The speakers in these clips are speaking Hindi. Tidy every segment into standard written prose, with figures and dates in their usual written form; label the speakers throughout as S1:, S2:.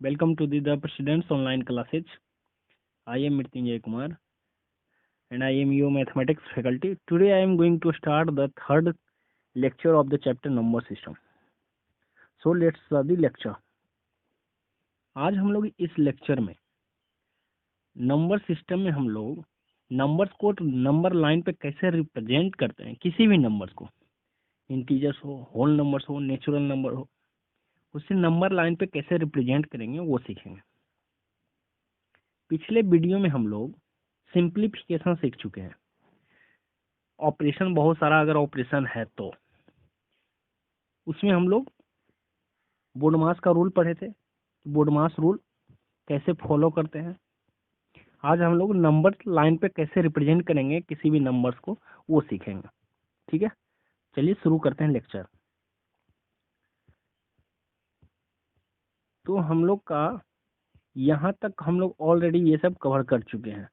S1: Welcome to the President's online classes. I am Mrityunjay Kumar and I am your mathematics faculty. Today I am going to start the third lecture of the chapter number system. So let's start the lecture. आज हम लोग इस लेक्चर में नंबर सिस्टम में हम लोग नंबर्स को नंबर लाइन पे कैसे रिप्रेजेंट करते हैं, किसी भी नंबर्स को, इंटीजर्स हो, होल नंबर्स हो, नेचुरल नंबर हो, उसे नंबर लाइन पे कैसे रिप्रेजेंट करेंगे वो सीखेंगे। पिछले वीडियो में हम लोग सिंप्लीफिकेशन सीख चुके हैं। ऑपरेशन बहुत सारा अगर ऑपरेशन है तो उसमें हम लोग बोडमास का रूल पढ़े थे। बोडमास रूल कैसे फॉलो करते हैं। आज हम लोग नंबर लाइन पे कैसे रिप्रेजेंट करेंगे किसी भी नंबर्स को, वो सीखेंगे। ठीक है, चलिए शुरू करते हैं लेक्चर। तो हम लोग का यहाँ तक हम लोग ऑलरेडी ये सब कवर कर चुके हैं।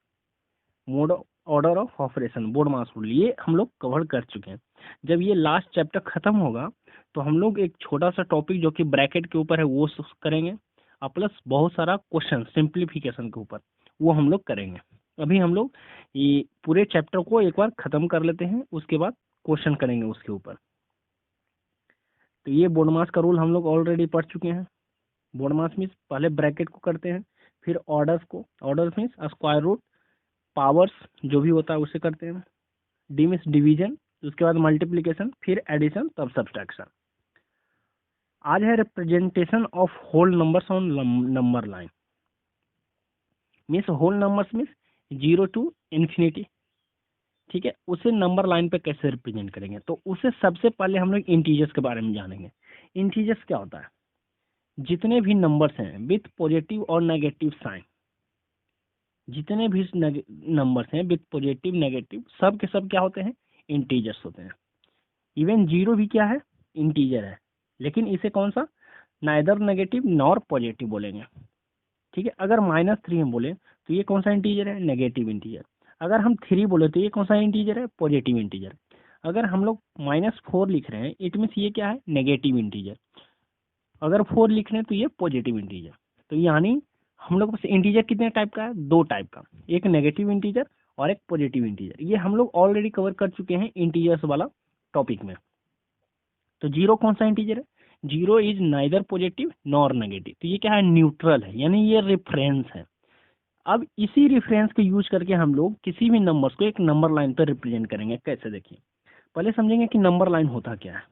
S1: Mode order of operation, BODMAS rule, ये हम लोग कवर कर चुके हैं। जब ये लास्ट चैप्टर खत्म होगा तो हम लोग एक छोटा सा टॉपिक जो कि ब्रैकेट के ऊपर है वो करेंगे, और प्लस बहुत सारा क्वेश्चन सिंप्लीफिकेशन के ऊपर वो हम लोग करेंगे। अभी हम लोग ये पूरे चैप्टर को एक बार खत्म कर लेते हैं, उसके बाद क्वेश्चन करेंगे उसके ऊपर। तो ये बोडमास का रूल हम लोग ऑलरेडी पढ़ चुके हैं। बोडमास मीन्स पहले ब्रैकेट को करते हैं, फिर ऑर्डर्स को, orders means square root, powers जो भी होता है उसे करते हैं, डी मीन्स डिवीजन, उसके बाद मल्टीप्लिकेशन, फिर एडिशन, तब सब्सट्रैक्शन। आज है representation of whole numbers on number line. Means whole numbers means 0 to infinity। ठीक है, उसे नंबर लाइन पे कैसे रिप्रेजेंट करेंगे, तो उसे सबसे पहले हम लोग इंटीजर्स के बारे में जानेंगे। इंटीजर्स क्या होता है? जितने भी नंबर्स हैं विथ पॉजिटिव और नेगेटिव साइन, जितने भी नंबर्स हैं विथ पॉजिटिव नेगेटिव, सब के सब क्या होते हैं? इंटीजर्स होते हैं। इवन 0 भी क्या है? इंटीजर है, लेकिन इसे कौन सा? नाइदर नेगेटिव नॉर पॉजिटिव बोलेंगे। ठीक है, अगर -3 हम बोले तो ये कौन सा इंटीजर है? Negative integer. अगर हम 3 बोले तो ये कौन सा इंटीजर है? Positive integer. अगर हम लोग -4 लिख रहे हैं इट मीन्स ये क्या है? Negative integer. अगर 4 लिख रहे हैं तो ये पॉजिटिव इंटीजर। तो यानी हम लोग पास इंटीजर कितने टाइप का है? 2 टाइप का, एक नेगेटिव इंटीजर और एक पॉजिटिव इंटीजर। ये हम लोग ऑलरेडी कवर कर चुके हैं इंटीजर्स वाला टॉपिक में। तो 0 कौन सा इंटीजर है? 0 is neither positive nor negative. तो ये क्या है? न्यूट्रल है, यानी ये रेफरेंस है। अब इसी रेफरेंस को यूज करके हम लोग किसी भी नंबर्स को एक नंबर लाइन पर रिप्रेजेंट करेंगे। कैसे? देखिए, पहले समझेंगे कि नंबर लाइन होता क्या है।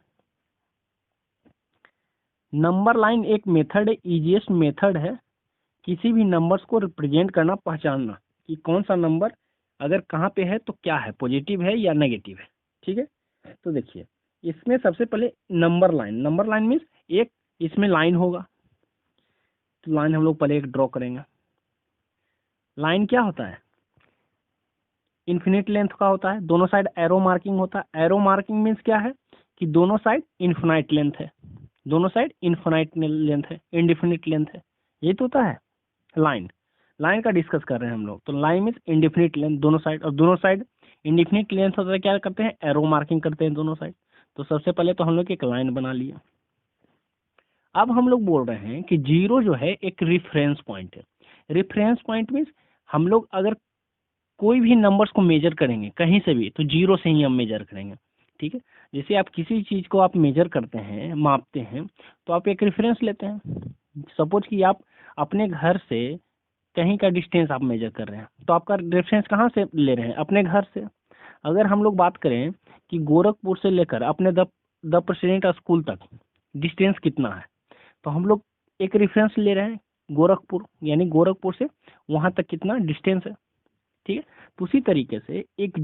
S1: नंबर लाइन एक मेथड है, इजीएस्ट मेथड है किसी भी नंबर्स को रिप्रेजेंट करना, पहचानना कि कौन सा नंबर अगर कहाँ पे है तो क्या है, पॉजिटिव है या नेगेटिव है। ठीक है, तो देखिए इसमें सबसे पहले नंबर लाइन मीन्स एक इसमें लाइन होगा। तो लाइन हम लोग पहले एक ड्रॉ करेंगे। लाइन क्या होता है? इन्फिनिट लेंथ का होता है, दोनों साइड एरो मार्किंग होता है। एरो मार्किंग मीन्स क्या है? कि दोनों साइड इन्फिनाइट लेंथ है, दोनों साइड इन्फिनाइट लेंथ है, इंडिफिनिट लेंथ है। ये तो होता है लाइन। लाइन का डिस्कस कर रहे हैं हम लोग। तो लाइन मीन्स इंडिफिनिट लेंथ दोनों साइड, और दोनों साइड इंडिफिनिट लेंथ होता है, क्या करते हैं? एरो मार्किंग करते हैं दोनों साइड। तो सबसे पहले तो हम लोग एक लाइन बना लिया। अब हम लोग बोल रहे हैं कि 0 जो है एक रिफरेंस पॉइंट है। रिफरेंस पॉइंट मीन्स हम लोग अगर कोई भी नंबर्स को मेजर करेंगे कहीं से भी तो 0 से ही हम मेजर करेंगे। ठीक है, जैसे आप किसी चीज को आप मेजर करते हैं, मापते हैं, तो आप एक रेफरेंस लेते हैं। सपोज कि आप अपने घर से कहीं का डिस्टेंस आप मेजर कर रहे हैं, तो आपका रेफरेंस कहाँ से ले रहे हैं? अपने घर से। अगर हम लोग बात करें कि गोरखपुर से लेकर अपने द प्रेसिडेंट स्कूल तक डिस्टेंस कितना है, तो हम लोग एक रेफरेंस ले रहे हैं गोरखपुर, यानी गोरखपुर से वहां तक कितना डिस्टेंस है। ठीक है, तो उसी तरीके से एक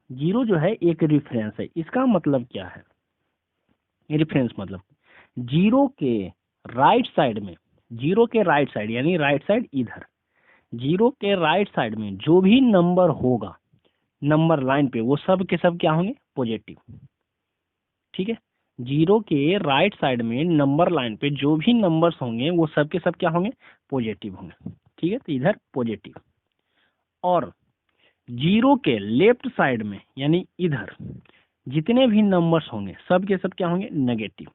S1: 0 जो है एक रेफरेंस है। इसका मतलब क्या है? रेफरेंस मतलब 0 के राइट साइड में, 0 के राइट साइड यानी राइट साइड इधर, 0 के राइट साइड में जो भी नंबर होगा नंबर लाइन पे वो सब के सब क्या होंगे? पॉजिटिव। ठीक है, 0 के राइट साइड में नंबर लाइन पे जो भी नंबर्स होंगे वो सब के सब क्या होंगे? पॉजिटिव होंगे। ठीक है, तो इधर पॉजिटिव। और 0 के लेफ्ट साइड में यानी इधर जितने भी नंबर्स होंगे सब के सब क्या होंगे? नेगेटिव।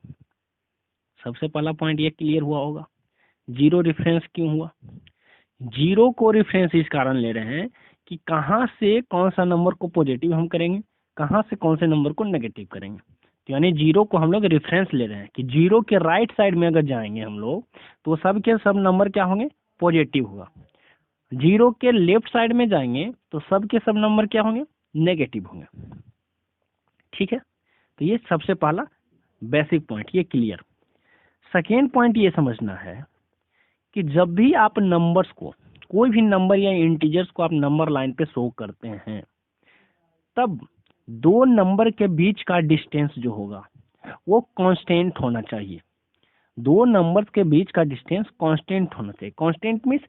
S1: सबसे पहला पॉइंट ये क्लियर हुआ होगा। जीरो रेफरेंस क्यों हुआ? जीरो को रेफरेंस इस कारण ले रहे हैं कि कहाँ से कौन सा नंबर को पॉजिटिव हम करेंगे, कहाँ से कौन से नंबर को नेगेटिव करेंगे। तो यानी जीरो को हम लोग रेफरेंस ले रहे हैं कि जीरो के राइट साइड में अगर जाएंगे हम लोग तो सब के सब नंबर क्या होंगे? पॉजिटिव होगा। जीरो के लेफ्ट साइड में जाएंगे तो सब के सब नंबर क्या होंगे? नेगेटिव होंगे। ठीक है, तो ये सबसे पहला बेसिक पॉइंट, ये क्लियर। सेकेंड पॉइंट ये समझना है कि जब भी आप नंबर्स को, कोई भी नंबर या इंटीजर्स को आप नंबर लाइन पे शो करते हैं, तब दो नंबर के बीच का डिस्टेंस जो होगा वो कांस्टेंट होना चाहिए। दो नंबर्स के बीच का डिस्टेंस कांस्टेंट होना चाहिए। कांस्टेंट मीन्स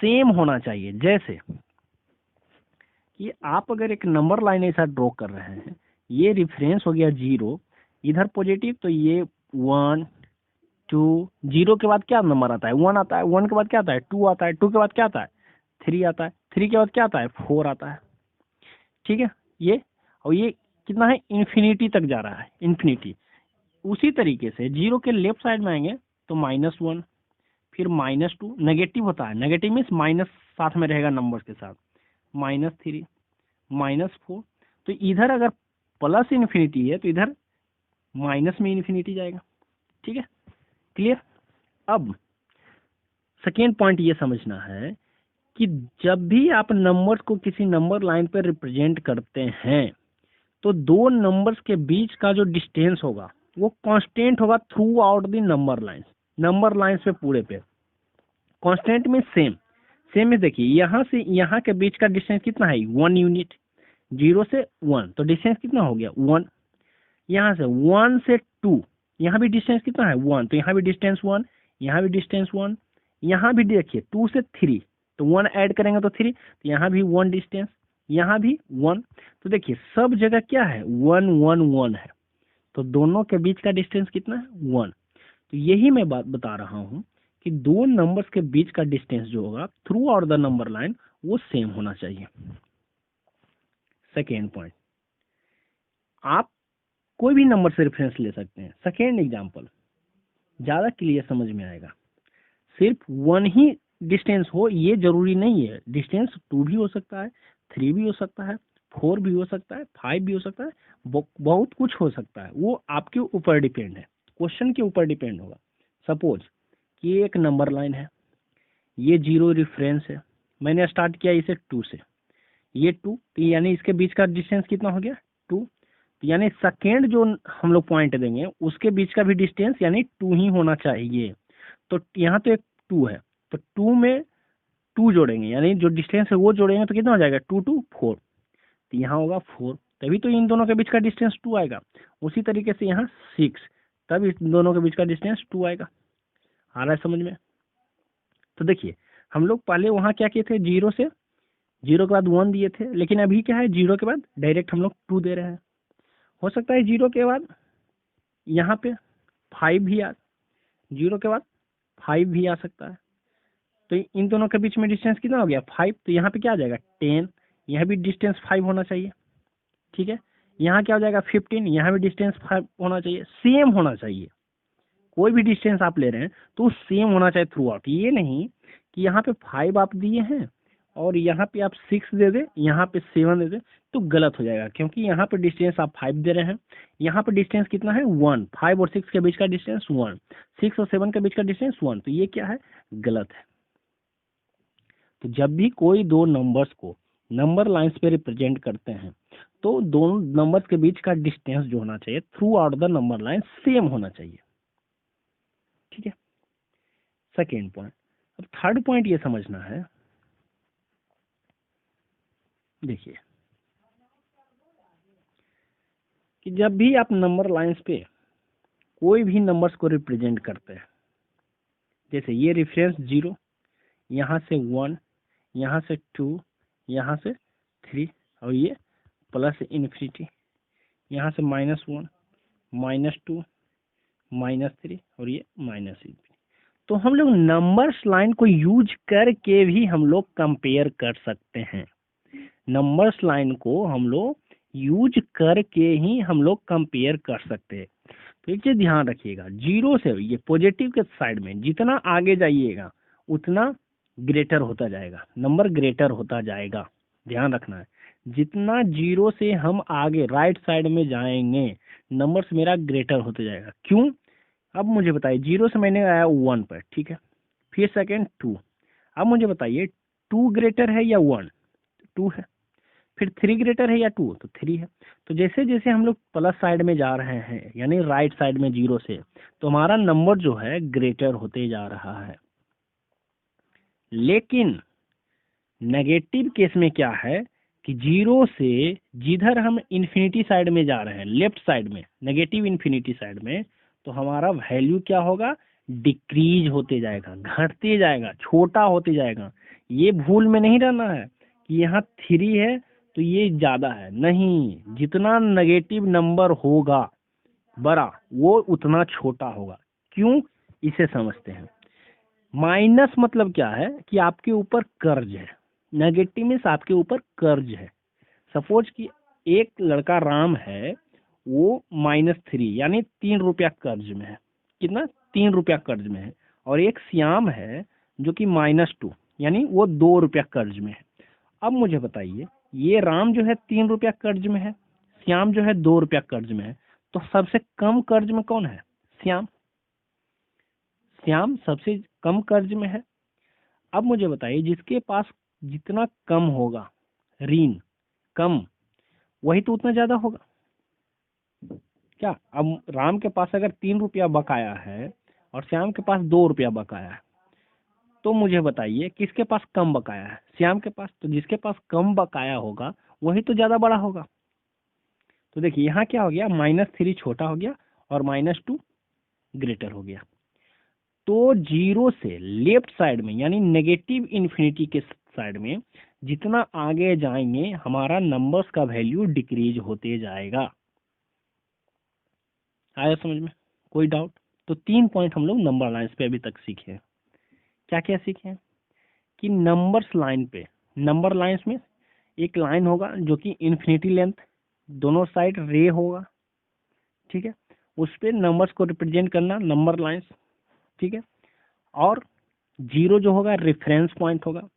S1: सेम होना चाहिए। जैसे कि आप अगर एक नंबर लाइन ऐसा ड्रॉ कर रहे हैं, ये रेफरेंस हो गया जीरो, इधर पॉजिटिव, तो ये 1 2, जीरो के बाद क्या नंबर आता है? 1 आता है। 1 के बाद क्या आता है? 2 आता है। 2 के बाद क्या आता है? 3 आता है। 3 के बाद क्या आता है? 4 आता है। ठीक है, ये और ये कितना है? इन्फिनिटी तक जा रहा है, इन्फिनिटी। उसी तरीके से जीरो के लेफ्ट साइड में आएंगे तो -1, फिर -2, नेगेटिव होता है, नेगेटिव मीन्स माइनस साथ में रहेगा नंबर के साथ, -3, -4। तो इधर अगर प्लस इन्फिनिटी है तो इधर माइनस में इन्फिनिटी जाएगा। ठीक है, क्लियर। अब सेकेंड पॉइंट ये समझना है कि जब भी आप नंबर्स को किसी नंबर लाइन पर रिप्रेजेंट करते हैं तो दो नंबर्स के बीच का जो डिस्टेंस होगा वो कांस्टेंट होगा through out the number lines. Number lines पे पूरे पे कांस्टेंट में सेम। सेम में देखिए, यहाँ से यहाँ के बीच का डिस्टेंस कितना है? 1 यूनिट। 0 से 1 तो डिस्टेंस कितना हो गया? 1। यहाँ से 1 से 2, यहाँ भी डिस्टेंस कितना है? 1, तो यहाँ भी डिस्टेंस 1, यहाँ भी डिस्टेंस 1, यहाँ भी देखिए 2 से 3 तो 1 ऐड करेंगे तो 3, तो यहाँ भी 1 डिस्टेंस, यहाँ भी 1। तो देखिए सब जगह क्या है? 1 1 1 है। तो दोनों के बीच का डिस्टेंस कितना है? 1। तो यही मैं बात बता रहा हूँ कि दो नंबर्स के बीच का डिस्टेंस जो होगा through out the number line वो सेम होना चाहिए। सेकेंड पॉइंट, आप कोई भी नंबर से रेफरेंस ले सकते हैं। सेकेंड एग्जांपल ज़्यादा क्लियर समझ में आएगा। सिर्फ 1 ही डिस्टेंस हो ये जरूरी नहीं है। डिस्टेंस 2 भी हो सकता है, 3 भी हो सकता है, 4 भी हो सकता है, 5 भी हो सकता है, बहुत कुछ हो सकता है। वो आपके ऊपर डिपेंड है, क्वेश्चन के ऊपर डिपेंड होगा। सपोज कि ये एक नंबर लाइन है, ये 0 रेफरेंस है, मैंने स्टार्ट किया इसे 2 से, ये 2, तो यानी इसके बीच का डिस्टेंस कितना हो गया? 2। तो यानी सेकेंड जो हम लोग पॉइंट देंगे उसके बीच का भी डिस्टेंस यानी 2 ही होना चाहिए। तो यहाँ तो एक 2 है, तो 2 में 2 जोड़ेंगे, यानी जो डिस्टेंस है वो जोड़ेंगे तो कितना हो जाएगा? 2 2 4, तो यहाँ होगा 4, तभी तो इन दोनों के बीच का डिस्टेंस 2 आएगा। उसी तरीके से यहाँ 6, तब इस दोनों के बीच का डिस्टेंस 2 आएगा। आ रहा है समझ में? तो देखिए हम लोग पहले वहाँ क्या किए थे? 0 से, 0 के बाद 1 दिए थे, लेकिन अभी क्या है? 0 के बाद डायरेक्ट हम लोग 2 दे रहे हैं। हो सकता है 0 के बाद यहाँ पे 5 भी आ, 0 के बाद 5 भी आ सकता है। तो इन दोनों के बीच में डिस्टेंस कितना हो गया? 5। तो यहाँ पे क्या आ जाएगा? 10, यहाँ भी डिस्टेंस 5 होना चाहिए। ठीक है, यहाँ क्या हो जाएगा? 15, यहाँ भी डिस्टेंस 5 होना चाहिए। सेम होना चाहिए, कोई भी डिस्टेंस आप ले रहे हैं तो सेम होना चाहिए थ्रू आउट। ये नहीं कि यहाँ पे 5 आप दिए हैं और यहाँ पे आप 6 दे दे, यहाँ पे 7 दे दे, तो गलत हो जाएगा। क्योंकि यहाँ पे डिस्टेंस आप 5 दे रहे हैं, यहाँ पे डिस्टेंस कितना है? 1। 5 और 6 के बीच का डिस्टेंस 1, 6 और 7 के बीच का डिस्टेंस 1, तो ये क्या है? गलत है। तो जब भी कोई दो नंबर्स को नंबर लाइंस पे रिप्रेजेंट करते हैं तो दोनों नंबर्स के बीच का डिस्टेंस जो होना चाहिए through out the number line same होना चाहिए। ठीक है, सेकेंड पॉइंट। अब थर्ड पॉइंट ये समझना है, देखिए कि जब भी आप नंबर लाइंस पे कोई भी नंबर्स को रिप्रेजेंट करते हैं, जैसे ये रेफरेंस 0, यहाँ से 1, यहाँ से 2, यहाँ से 3, और ये प्लस इन्फिनिटी, यहाँ से -1, -2, -3, और ये -3। तो हम लोग नंबर्स लाइन को यूज करके भी हम लोग कंपेयर कर सकते हैं। नंबर्स लाइन को हम लोग यूज करके ही हम लोग कंपेयर कर सकते हैं। तो एक चीज ध्यान रखिएगा, जीरो से ये पॉजिटिव के साइड में जितना आगे जाइएगा उतना ग्रेटर होता जाएगा, नंबर ग्रेटर होता जाएगा, ध्यान रखना है। जितना जीरो से हम आगे राइट साइड में जाएंगे नंबर्स मेरा ग्रेटर होते जाएगा। क्यों? अब मुझे बताइए, जीरो से मैंने आया 1 पर, ठीक है, फिर सेकेंड 2, अब मुझे बताइए 2 ग्रेटर है या 1? 2 है। फिर 3 ग्रेटर है या 2? तो 3 है। तो जैसे जैसे हम लोग प्लस साइड में जा रहे हैं यानी राइट साइड में जीरो से, तो हमारा नंबर जो है ग्रेटर होते जा रहा है। लेकिन नेगेटिव केस में क्या है कि जीरो से जिधर हम इन्फिनिटी साइड में जा रहे हैं, लेफ्ट साइड में, नेगेटिव इन्फिनिटी साइड में, तो हमारा वैल्यू क्या होगा? डिक्रीज होते जाएगा, घटते जाएगा, छोटा होते जाएगा। ये भूल में नहीं रहना है कि यहाँ 3 है तो ये ज्यादा है, नहीं, जितना नेगेटिव नंबर होगा बड़ा वो उतना छोटा होगा। क्यों? इसे समझते हैं। माइनस मतलब क्या है कि आपके ऊपर कर्ज है, नेगेटिव मीन्स आपके ऊपर कर्ज है। सपोज कि एक लड़का राम है, वो -3 यानी 3 रुपया कर्ज में है। कितना? 3 रुपया कर्ज में है। और एक श्याम है जो कि -2 यानी वो 2 रुपया कर्ज में है। अब मुझे बताइए, ये राम जो है 3 रुपया कर्ज में है, श्याम जो है 2 रुपया कर्ज में है, तो सबसे कम कर्ज में कौन है? श्याम। श्याम सबसे कम कर्ज में है। अब मुझे बताइए, जिसके पास जितना कम होगा ऋण कम, वही तो उतना ज्यादा होगा क्या? अब राम के पास अगर 3 रुपया बकाया है और श्याम के पास 2 रुपया बकाया है, तो मुझे बताइए किसके पास कम बकाया है? श्याम के पास। तो जिसके पास कम बकाया होगा वही तो ज्यादा बड़ा होगा। तो देखिए यहाँ क्या हो गया, -3 छोटा हो गया और -2 ग्रेटर हो गया। तो जीरो से लेफ्ट साइड में यानी नेगेटिव इन्फिनिटी के साइड में जितना आगे जाएंगे हमारा नंबर्स का वैल्यू डिक्रीज होते जाएगा। आया समझ में? कोई डाउट? तो 3 पॉइंट हम लोग नंबर लाइंस पे अभी तक सीखे हैं। क्या क्या सीखे हैं? कि नंबर्स लाइन पे, नंबर लाइंस में एक लाइन होगा जो कि इन्फिनिटी लेंथ, दोनों साइड रे होगा, ठीक है, उस पे नंबर्स को रिप्रेजेंट करना नंबर लाइंस, ठीक है। और जीरो जो होगा रेफरेंस पॉइंट होगा।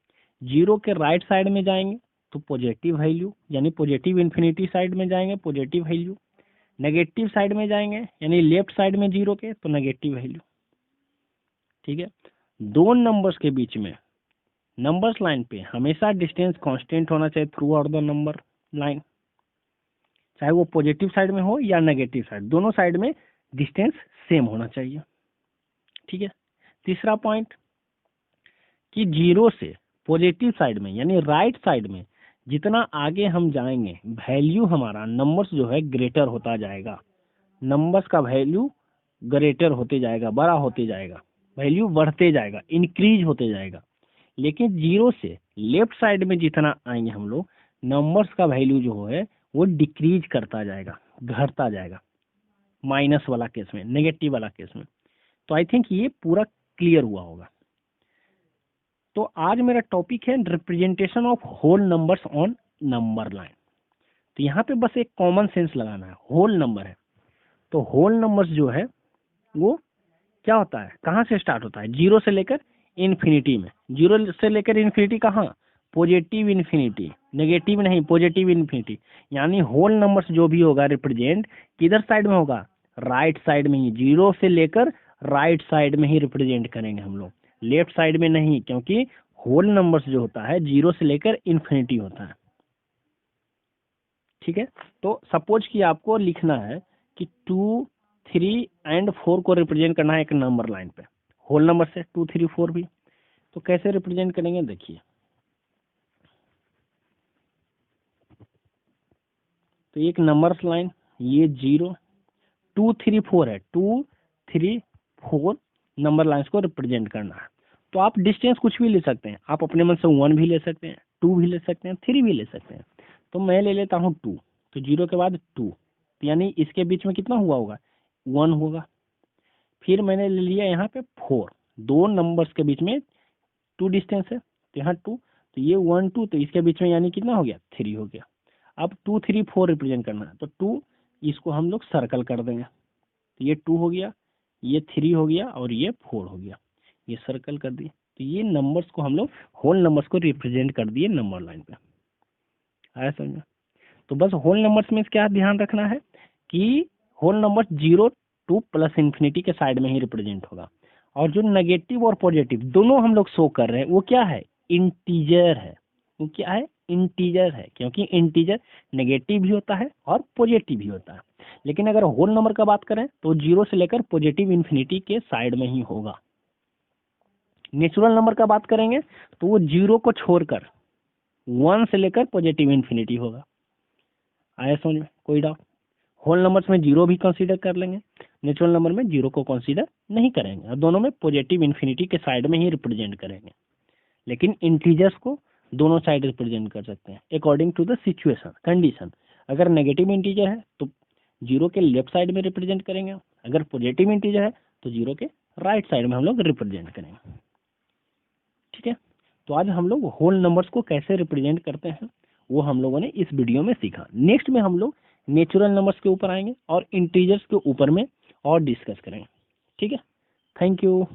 S1: जीरो के राइट साइड में जाएंगे तो पॉजिटिव वैल्यू यानी पॉजिटिव इन्फिनिटी साइड में जाएंगे पॉजिटिव वैल्यू, नेगेटिव साइड में जाएंगे यानी लेफ्ट साइड में जीरो के तो नेगेटिव वैल्यू, ठीक है। दो नंबर्स के बीच में नंबर्स लाइन पे हमेशा डिस्टेंस कांस्टेंट होना चाहिए through out the number line, चाहे वो पॉजिटिव साइड में हो या नेगेटिव साइड, दोनों साइड में डिस्टेंस सेम होना चाहिए, ठीक है। तीसरा पॉइंट कि जीरो से पॉजिटिव साइड में यानी राइट साइड में जितना आगे हम जाएंगे वैल्यू हमारा नंबर्स जो है ग्रेटर होता जाएगा, नंबर्स का वैल्यू ग्रेटर होते जाएगा, बड़ा होते जाएगा, वैल्यू बढ़ते जाएगा, इंक्रीज होते जाएगा। लेकिन जीरो से लेफ्ट साइड में जितना आएंगे हम लोग नंबर्स का वैल्यू जो है वो डिक्रीज करता जाएगा, घटता जाएगा, माइनस वाला केस में, नेगेटिव वाला केस में। तो आई थिंक ये पूरा क्लियर हुआ होगा। तो आज मेरा टॉपिक है representation of whole numbers on number line. तो यहाँ पे बस एक कॉमन सेंस लगाना है, होल नंबर है तो होल नंबर्स जो है वो क्या होता है, कहाँ से स्टार्ट होता है? जीरो से लेकर इन्फिनिटी में। जीरो से लेकर इन्फिनिटी कहाँ? पॉजिटिव इन्फिनिटी, नेगेटिव नहीं, पॉजिटिव इन्फिनिटी। यानी होल नंबर्स जो भी होगा रिप्रेजेंट किधर साइड में होगा? राइट साइड में ही, जीरो से लेकर राइट साइड में ही रिप्रेजेंट करेंगे हम लोग, लेफ्ट साइड में नहीं, क्योंकि होल नंबर्स जो होता है जीरो से लेकर इन्फिनिटी होता है, ठीक है। तो सपोज कि आपको लिखना है कि 2, 3 एंड 4 को रिप्रेजेंट करना है एक नंबर लाइन पे, होल नंबर से 2, 3, 4 भी। तो कैसे रिप्रेजेंट करेंगे देखिए, तो एक नंबर्स लाइन, ये 0, 2, 3, 4 है, 2, 3, 4 नंबर लाइंस को रिप्रेजेंट करना है। तो आप डिस्टेंस कुछ भी ले सकते हैं, आप अपने मन से 1 भी ले सकते हैं, 2 भी ले सकते हैं, 3 भी ले सकते हैं। तो मैं ले लेता हूँ 2, तो 0 के बाद 2, यानी इसके बीच में कितना हुआ होगा? 1 होगा। फिर मैंने ले लिया यहाँ पे 4, दो नंबर्स के बीच में 2 डिस्टेंस है, तो यहाँ 2, तो ये 1, 2, तो इसके बीच में यानी कितना हो गया? 3 हो गया। अब 2, 3, 4 रिप्रेजेंट करना है तो 2 इसको हम लोग सर्कल कर देंगे, तो ये 2 हो गया, ये 3 हो गया और ये 4 हो गया। ये सर्कल कर दिए। तो ये नंबर्स को हम लोग होल नंबर्स को रिप्रेजेंट कर दिए नंबर लाइन पे। आया समझ में? तो बस होल नंबर्स में क्या ध्यान रखना है कि whole number 0 to plus infinity के साइड में ही रिप्रेजेंट होगा, और जो नेगेटिव और पॉजिटिव दोनों हम लोग शो कर रहे हैं वो क्या है, इंटीजर है। वो क्या है, इंटीजर है, क्योंकि इंटीजर नेगेटिव भी होता है और पॉजिटिव भी होता है। लेकिन अगर होल नंबर का बात करें तो 0 से लेकर पॉजिटिव इन्फिनिटी के साइड में ही होगा। नेचुरल नंबर का बात करेंगे तो वो 0 को छोड़कर 1 से लेकर पॉजिटिव इन्फिनिटी होगा। आया समझ में? कोई डाउट? होल नंबर्स में 0 भी कंसीडर कर लेंगे, नेचुरल नंबर में 0 को कंसीडर नहीं करेंगे, और दोनों में पॉजिटिव इन्फिनिटी के साइड में ही रिप्रेजेंट करेंगे। लेकिन इंटीजर्स को दोनों साइड रिप्रेजेंट कर सकते हैं according to the situation, condition. अगर नेगेटिव इंटीजर है तो 0 के लेफ्ट साइड में रिप्रेजेंट करेंगे, अगर पॉजिटिव इंटीजर है तो 0 के राइट साइड में हम लोग रिप्रेजेंट करेंगे। ठीक है, तो आज हम लोग होल नंबर्स को कैसे रिप्रेजेंट करते हैं वो हम लोगों ने इस वीडियो में सीखा। नेक्स्ट में हम लोग नेचुरल नंबर्स के ऊपर आएंगे और इंटीजर्स के ऊपर में और डिस्कस करेंगे। ठीक है, थैंक यू।